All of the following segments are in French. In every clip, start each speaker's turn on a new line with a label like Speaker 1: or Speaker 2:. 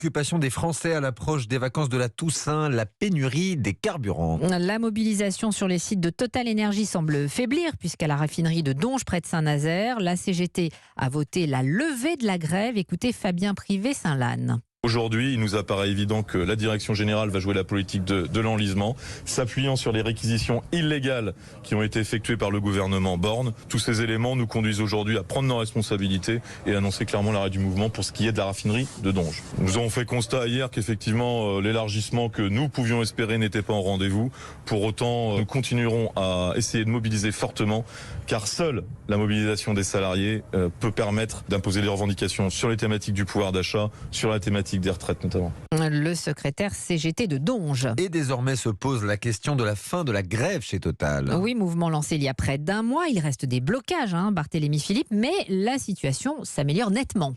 Speaker 1: Préoccupation des Français à l'approche des vacances de la Toussaint, la pénurie des carburants.
Speaker 2: La mobilisation sur les sites de Total Énergie semble faiblir puisqu'à la raffinerie de Donges près de Saint-Nazaire, la CGT a voté la levée de la grève. Écoutez Fabien Privé-Saint-Lanne.
Speaker 3: Aujourd'hui, il nous apparaît évident que la direction générale va jouer la politique de l'enlisement, s'appuyant sur les réquisitions illégales qui ont été effectuées par le gouvernement Borne. Tous ces éléments nous conduisent aujourd'hui à prendre nos responsabilités et annoncer clairement l'arrêt du mouvement pour ce qui est de la raffinerie de Donges. Nous avons fait constat hier qu'effectivement l'élargissement que nous pouvions espérer n'était pas au rendez-vous. Pour autant, nous continuerons à essayer de mobiliser fortement, car seule la mobilisation des salariés peut permettre d'imposer les revendications sur les thématiques du pouvoir d'achat, sur la thématique des retraites notamment.
Speaker 2: Le secrétaire CGT de Donges.
Speaker 1: Et désormais se pose la question de la fin de la grève chez Total.
Speaker 2: Oui, mouvement lancé il y a près d'un mois. Il reste des blocages, Barthélémy Philippe, mais la situation s'améliore nettement.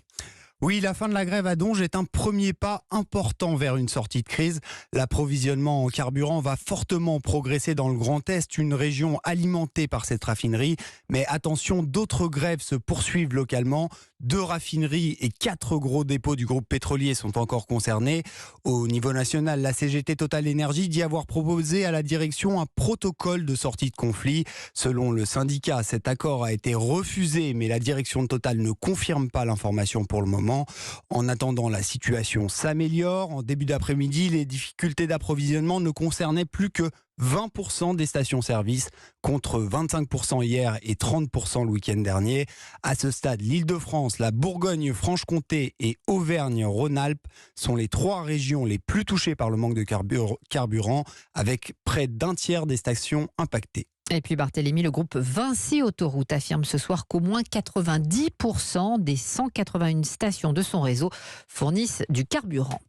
Speaker 4: Oui, la fin de la grève à Donges est un premier pas important vers une sortie de crise. L'approvisionnement en carburant va fortement progresser dans le Grand Est, une région alimentée par cette raffinerie. Mais attention, d'autres grèves se poursuivent localement. 2 raffineries et 4 gros dépôts du groupe pétrolier sont encore concernés. Au niveau national, la CGT Total Énergie dit avoir proposé à la direction un protocole de sortie de conflit. Selon le syndicat, cet accord a été refusé, mais la direction de Total ne confirme pas l'information pour le moment. En attendant, la situation s'améliore. En début d'après-midi, les difficultés d'approvisionnement ne concernaient plus que 20% des stations-service contre 25% hier et 30% le week-end dernier. À ce stade, l'Île-de-France, la Bourgogne-Franche-Comté et Auvergne-Rhône-Alpes sont les 3 régions les plus touchées par le manque de carburant, avec près d'un tiers des stations impactées.
Speaker 2: Et puis Barthélémy, le groupe Vinci Autoroute affirme ce soir qu'au moins 90% des 181 stations de son réseau fournissent du carburant.